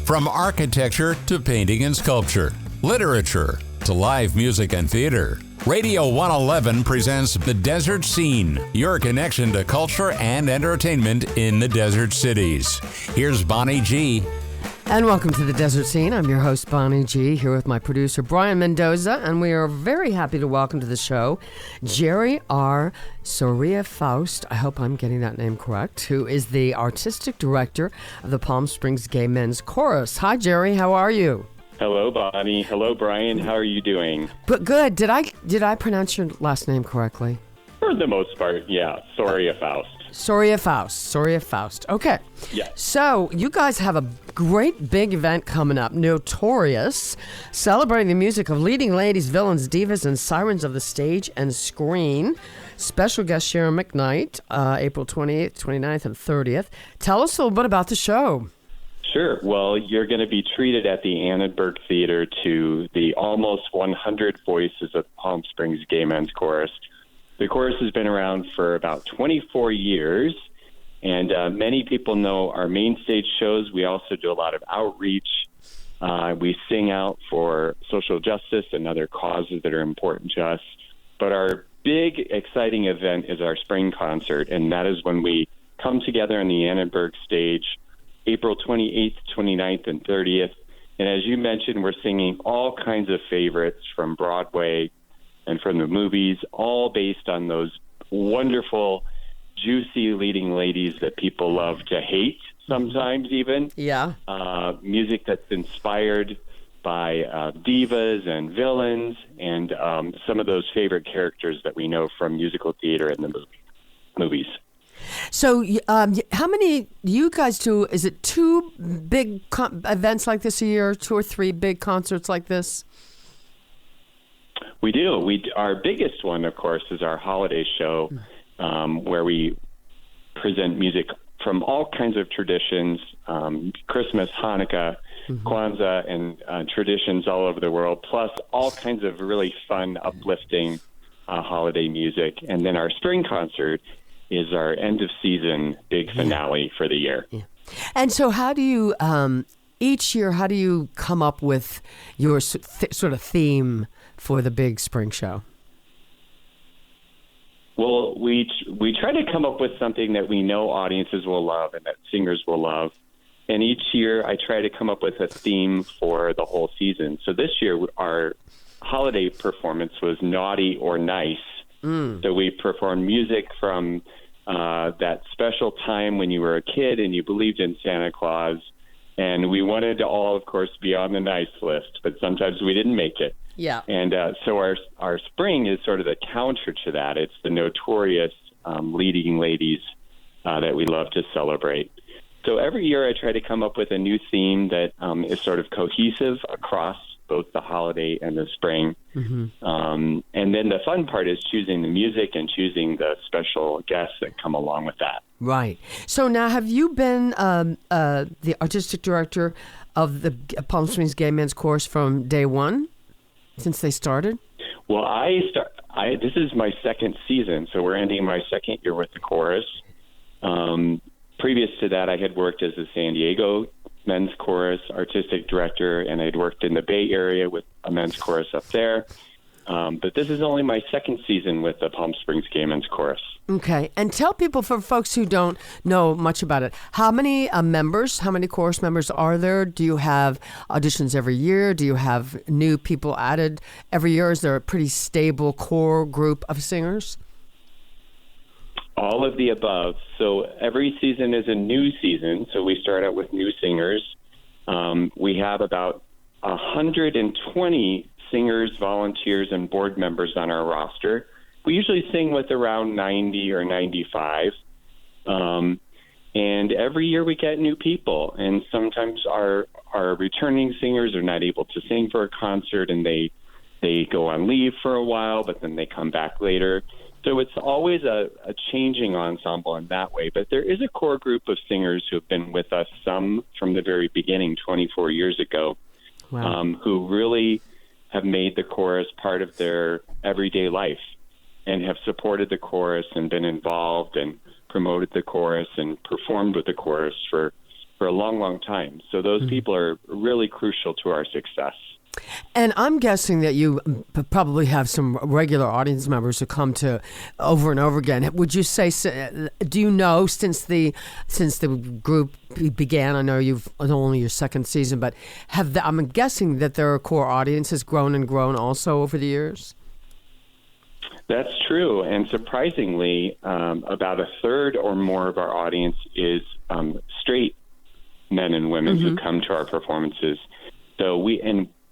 From architecture to painting and sculpture, literature to live music and theater, Radio 111 presents The Desert Scene, your connection to culture and entertainment in the desert cities. Here's Bonnie G. And welcome to The Desert Scene. I'm your host, Bonnie G., here with my producer, Brian Mendoza, and we are very happy to welcome to the show Jerry R. Soria-Foust, I hope I'm getting that name correct, who is the artistic director of the Palm Springs Gay Men's Chorus. Hi, Jerry. How are you? Hello, Bonnie. Hello, Brian. How are you doing? But good. Did I pronounce your last name correctly? For the most part, yeah. Soria-Foust. Soria-Foust. Okay. Yeah. So you guys have a great big event coming up, Notorious, celebrating the music of leading ladies, villains, divas, and sirens of the stage and screen. Special guest Sharon McKnight, April 28th, 29th, and 30th. Tell us a little bit about the show. Sure. Well, you're going to be treated at the Annenberg Theater to the almost 100 voices of Palm Springs Gay Men's Chorus. The chorus has been around for about 24 years, and many people know our main stage shows. We also do a lot of outreach. We sing out for social justice and other causes that are important to us. But our big, exciting event is our spring concert, and that is when we come together on the Annenberg stage April 28th, 29th, and 30th. And as you mentioned, we're singing all kinds of favorites from Broadway and from the movies, all based on those wonderful, juicy leading ladies that people love to hate sometimes even. Yeah. Music that's inspired by divas and villains and some of those favorite characters that we know from musical theater and the movies. So how many you guys do? Is it two big events like this a year, two or three big concerts like this? We do. Our biggest one, of course, is our holiday show, where we present music from all kinds of traditions, Christmas, Hanukkah, Kwanzaa, and traditions all over the world, plus all kinds of really fun, uplifting holiday music. And then our spring concert is our end-of-season big finale for the year. Yeah. And so how do you, each year, how do you come up with your sort of theme for the big spring show? Well, we try to come up with something that we know audiences will love and that singers will love. And each year I try to come up with a theme for the whole season. So this year our holiday performance was Naughty or Nice. So we performed music from that special time when you were a kid and you believed in Santa Claus. And we wanted to all, of course, be on the nice list, but sometimes we didn't make it. Yeah. And so our spring is sort of the counter to that. It's the notorious leading ladies that we love to celebrate. So every year I try to come up with a new theme that is sort of cohesive across both the holiday and the spring. And then the fun part is choosing the music and choosing the special guests that come along with that. Right. So now have you been the artistic director of the Palm Springs Gay Men's Chorus from day one, since they started? Well, this is my second season, so we're ending my second year with the chorus. Previous to that, I had worked as a San Diego men's chorus artistic director, and I'd worked in the Bay Area with a men's chorus up there. But this is only my second season with the Palm Springs Gay Men's Chorus. Okay. And tell people, for folks who don't know much about it, how many chorus members are there? Do you have auditions every year? Do you have new people added every year? Is there a pretty stable core group of singers? All of the above. So every season is a new season. So we start out with new singers. We have about 120 singers, volunteers, and board members on our roster. We usually sing with around 90 or 95. And every year we get new people. And sometimes our returning singers are not able to sing for a concert, and they go on leave for a while, but then they come back later. So it's always a changing ensemble in that way. But there is a core group of singers who have been with us, some from the very beginning, 24 years ago, who really have made the chorus part of their everyday life and have supported the chorus and been involved and promoted the chorus and performed with the chorus for for a long, long time. So those people are really crucial to our success. And I'm guessing that you probably have some regular audience members who come to over and over again. Would you say, do you know, since the group began, I know you've only your second season, but I'm guessing that their core audience has grown and grown also over the years? That's true. And surprisingly, about a third or more of our audience is straight men and women who come to our performances. So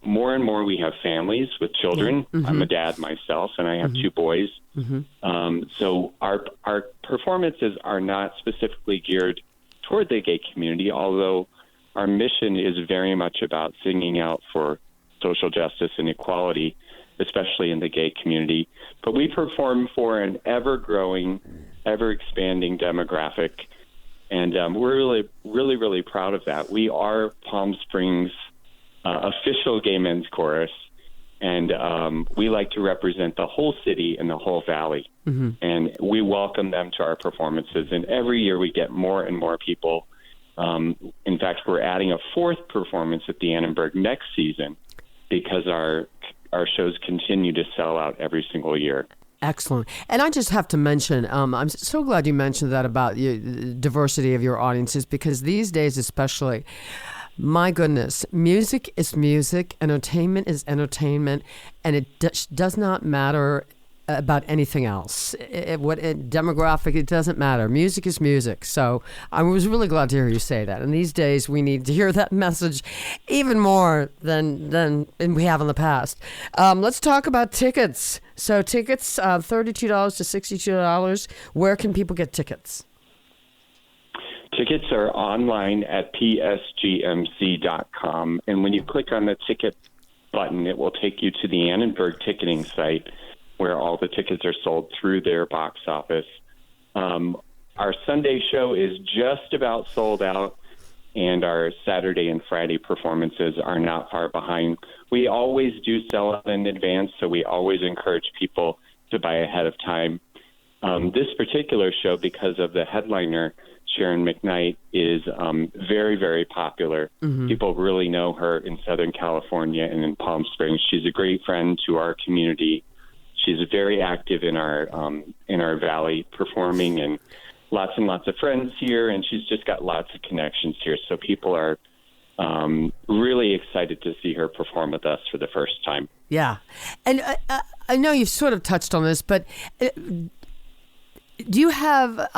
more and more we have families with children. I'm a dad myself, and I have two boys. So our performances are not specifically geared toward the gay community, although our mission is very much about singing out for social justice and equality, especially in the gay community. But we perform for an ever-growing, ever-expanding demographic, and we're really, really, really proud of that. We are Palm Springs' official gay men's chorus, and we like to represent the whole city and the whole valley. And we welcome them to our performances, and every year we get more and more people. In fact, we're adding a fourth performance at the Annenberg next season because our shows continue to sell out every single year. Excellent. And I just have to mention, I'm so glad you mentioned that about the diversity of your audiences, because these days especially, my goodness, music is music, entertainment is entertainment, and it does not matter about anything else. Demographic, it doesn't matter. Music is music. So I was really glad to hear you say that. And these days we need to hear that message even more than we have in the past. Let's talk about tickets. So tickets, $32 to $62. Where can people get tickets? Tickets are online at psgmc.com. And when you click on the ticket button, it will take you to the Annenberg ticketing site, where all the tickets are sold through their box office. Our Sunday show is just about sold out, and our Saturday and Friday performances are not far behind. We always do sell out in advance, so we always encourage people to buy ahead of time. This particular show, because of the headliner, Sharon McKnight, is very, very popular. People really know her in Southern California and in Palm Springs. She's a great friend to our community. She's very active in our valley performing, and lots of friends here, and she's just got lots of connections here. So people are really excited to see her perform with us for the first time. Yeah. And I know you've sort of touched on this, but do you have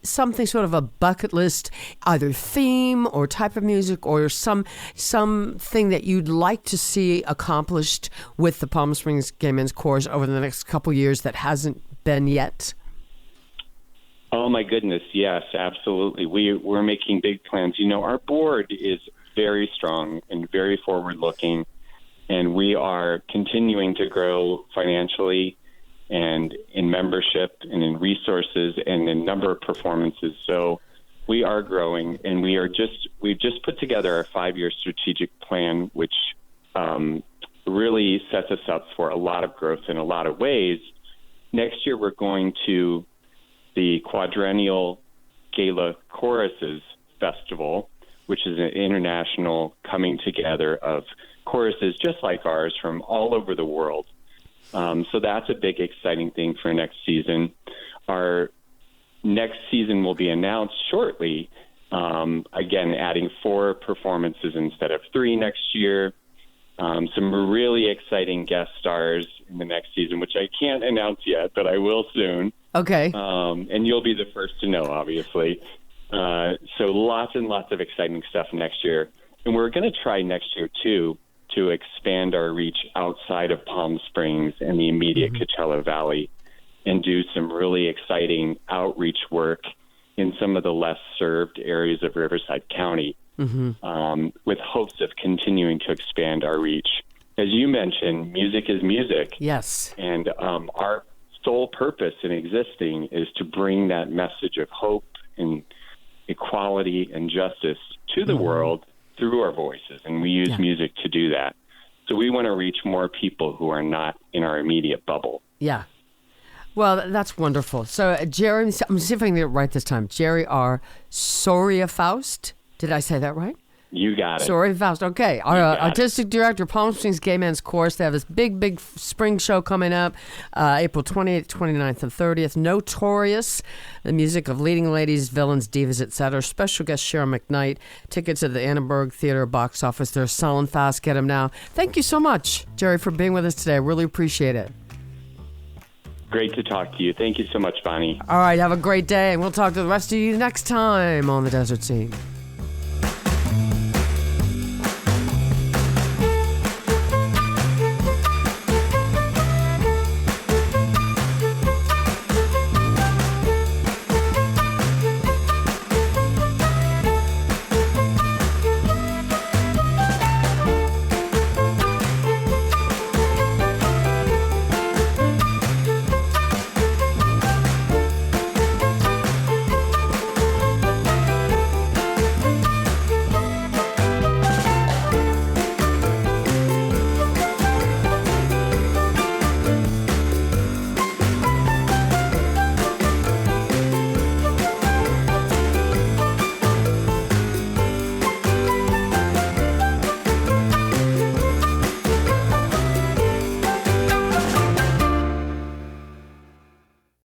something sort of a bucket list, either theme or type of music, or something that you'd like to see accomplished with the Palm Springs Gay Men's Chorus over the next couple years that hasn't been yet? Oh, my goodness, yes, absolutely. We're making big plans. You know, our board is very strong and very forward-looking, and we are continuing to grow financially and in membership and in resources and in number of performances. So we are growing, and we've just put together a 5-year strategic plan, which really sets us up for a lot of growth in a lot of ways. Next year, we're going to the Quadrennial Gala Choruses Festival, which is an international coming together of choruses just like ours from all over the world. So that's a big, exciting thing for next season. Our next season will be announced shortly, again, adding 4 performances instead of 3 next year. Some really exciting guest stars in the next season, which I can't announce yet, but I will soon. Okay. And you'll be the first to know, obviously. So lots and lots of exciting stuff next year. And we're going to try next year, too, to expand our reach outside of Palm Springs and the immediate Coachella Valley, and do some really exciting outreach work in some of the less served areas of Riverside County, with hopes of continuing to expand our reach. As you mentioned, music is music. Yes. And our sole purpose in existing is to bring that message of hope and equality and justice to the world through our voices, and we use music to do that. So we want to reach more people who are not in our immediate bubble. Yeah. Well, that's wonderful. So, Jerry, I'm see if I can get it right this time. Jerry R. Soria-Foust? Did I say that right? You got it. Soria-Foust. Okay. Our artistic director, Palm Springs Gay Men's Chorus. They have this big spring show coming up, April 28th, 29th, and 30th. Notorious. The music of leading ladies, villains, divas, etc. Special guest Sharon McKnight. Tickets at the Annenberg Theater box office. They're selling fast. Get them now. Thank you so much, Jerry, for being with us today. I really appreciate it. Great to talk to you. Thank you so much, Bonnie. All right. Have a great day, and we'll talk to the rest of you next time on The Desert Scene.